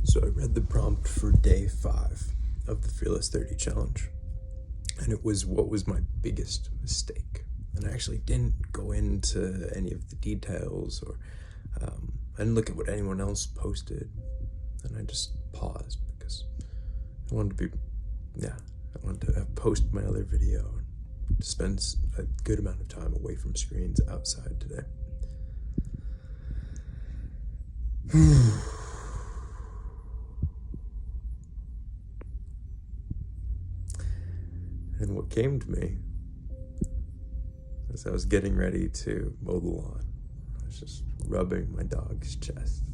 So I read the prompt for day 5 of the Fearless30 challenge, and it was what was my biggest mistake. And I actually didn't go into any of the details, or I didn't look at what anyone else posted, and I just paused because I wanted to I wanted to post my other video and spend a good amount of time away from screens outside today. And what came to me as I was getting ready to mow the lawn, I was just rubbing my dog's chest,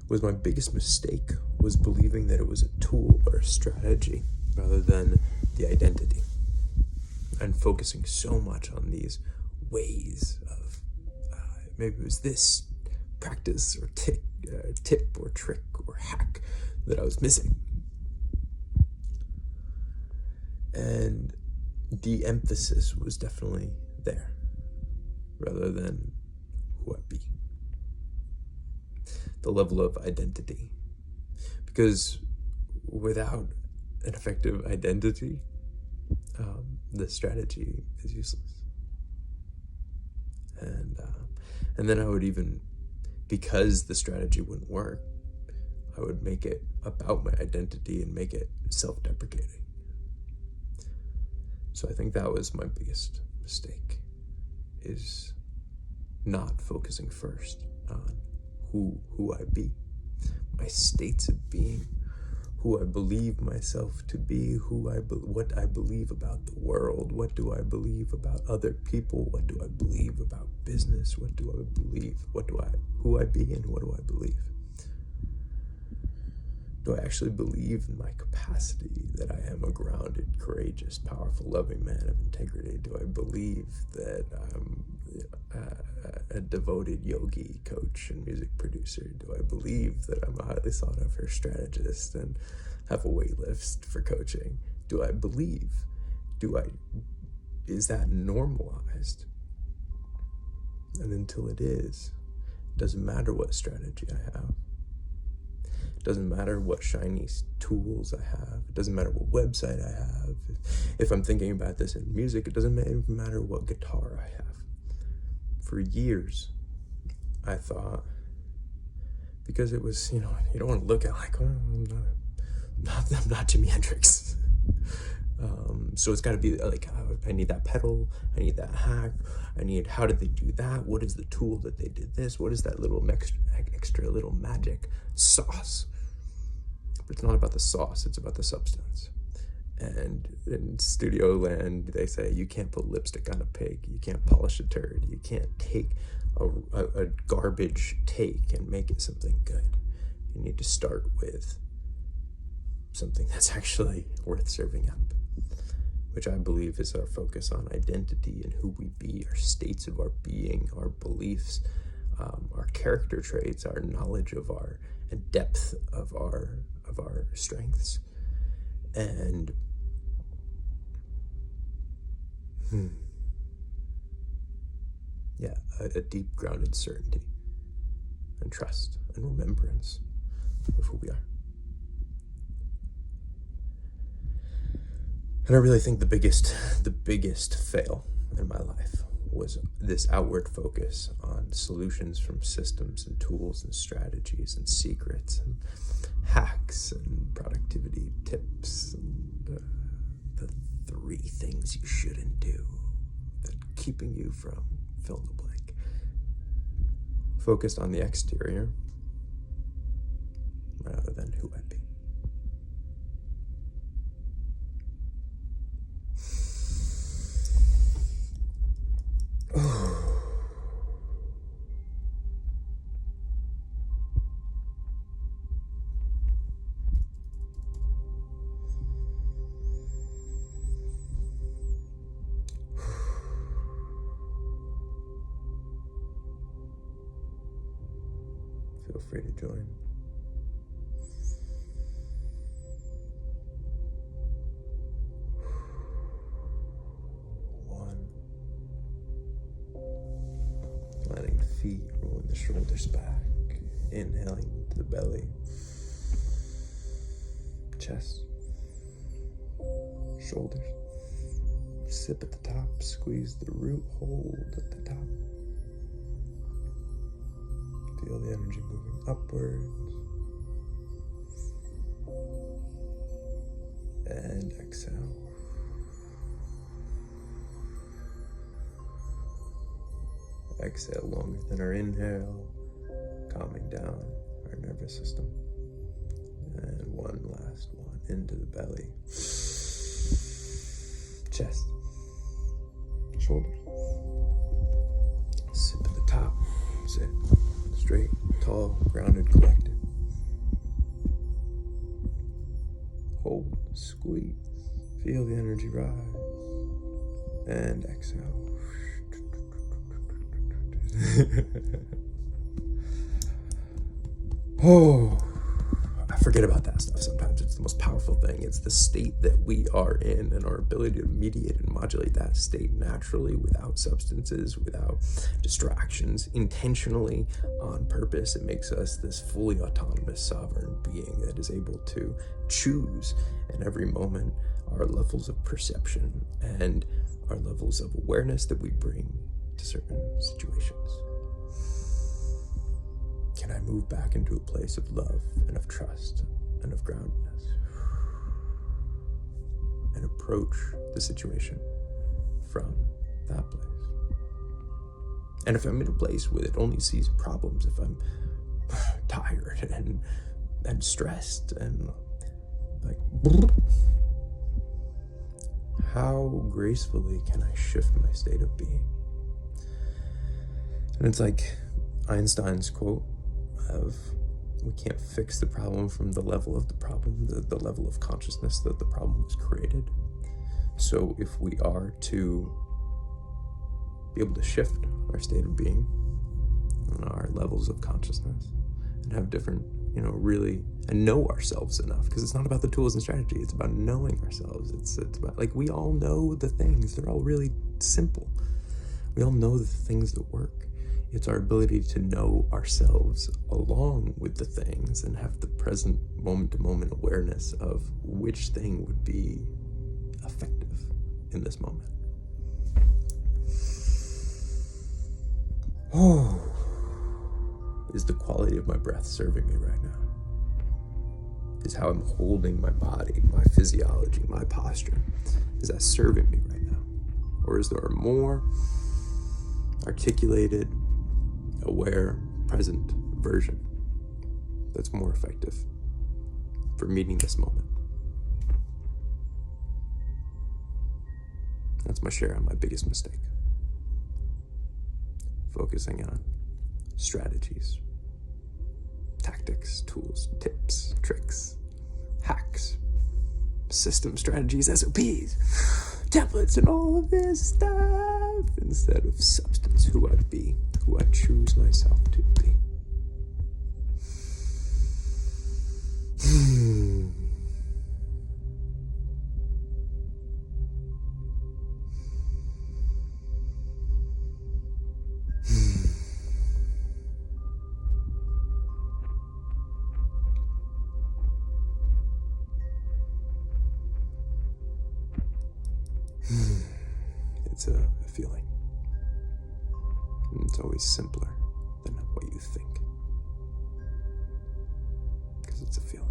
was my biggest mistake was believing that it was a tool or a strategy rather than the identity, and focusing so much on these ways of maybe it was this practice or tip or trick or hack that I was missing. And the emphasis was definitely there rather than who I be. The level of identity. Because without an effective identity, the strategy is useless. And then I would even, because the strategy wouldn't work, I would make it about my identity and make it self-deprecating. So I think that was my biggest mistake, is not focusing first on who I be, my states of being, who I believe myself to be, what I believe about the world, what do I believe about other people, what do I believe about business, who I be and what do I believe? Do I actually believe in my capacity that I am a grounded, courageous, powerful, loving man of integrity? Do I believe that I'm a devoted yogi, coach, and music producer? Do I believe that I'm a highly sought-after strategist and have a wait list for coaching? Do I believe? Is that normalized? And until it is, it doesn't matter what strategy I have. It doesn't matter what shiny tools I have. It doesn't matter what website I have. If I'm thinking about this in music, it doesn't even matter what guitar I have. For years, I thought, because it was, you don't want to look at like, I'm not Jimi Hendrix. So it's got to be like, I need that pedal, I need that hack, how did they do that? What is the tool that they did this? What is that little extra little magic sauce? But it's not about the sauce, it's about the substance. And in studio land, they say you can't put lipstick on a pig, you can't polish a turd, you can't take a garbage take and make it something good. You need to start with something that's actually worth serving up, which I believe is our focus on identity and who we be, our states of our being, our beliefs, our character traits, our knowledge of and depth of our strengths, and a deep grounded certainty and trust and remembrance of who we are. And I really think the biggest fail in my life was this outward focus on solutions from systems and tools and strategies and secrets and hacks and productivity tips and the 3 things you shouldn't do that keeping you from fill in the blank. Focused on the exterior rather than who I be. Feel free to join. Letting the feet roll into the shoulders back, inhaling to the belly, chest, shoulders. Sip at the top, squeeze the root, hold at the top. Feel the energy moving upwards. And exhale. Exhale longer than our inhale, calming down our nervous system. And one last one into the belly. Chest. Shoulders. Sip at the top. Sit straight, tall, grounded, collected. Hold, squeeze. Feel the energy rise. And exhale. Oh, I forget about that stuff sometimes. It's the most powerful thing. It's the state that we are in, and our ability to mediate and modulate that state naturally, without substances, without distractions, intentionally, on purpose. It makes us this fully autonomous, sovereign being that is able to choose in every moment our levels of perception and our levels of awareness that we bring to certain situations. Can I move back into a place of love and of trust and of groundedness and approach the situation from that place? And if I'm in a place where it only sees problems, if I'm tired and stressed and like, how gracefully can I shift my state of being? And it's like Einstein's quote of, we can't fix the problem from the level of the problem, the level of consciousness that the problem was created. So if we are to be able to shift our state of being and our levels of consciousness and have different, really, and know ourselves enough, because it's not about the tools and strategy, it's about knowing ourselves. It's about, like, we all know the things, they're all really simple. We all know the things that work. It's our ability to know ourselves along with the things and have the present moment-to-moment awareness of which thing would be effective in this moment. Oh, is the quality of my breath serving me right now? Is how I'm holding my body, my physiology, my posture, is that serving me right now? Or is there a more articulated, aware, present version that's more effective for meeting this moment? That's my share on my biggest mistake. Focusing on strategies, tactics, tools, tips, tricks, hacks, systems, strategies, SOPs, templates, and all of this stuff, instead of substance, who I be, who I choose myself to be. It's a feeling. And it's always simpler than what you think, because it's a feeling.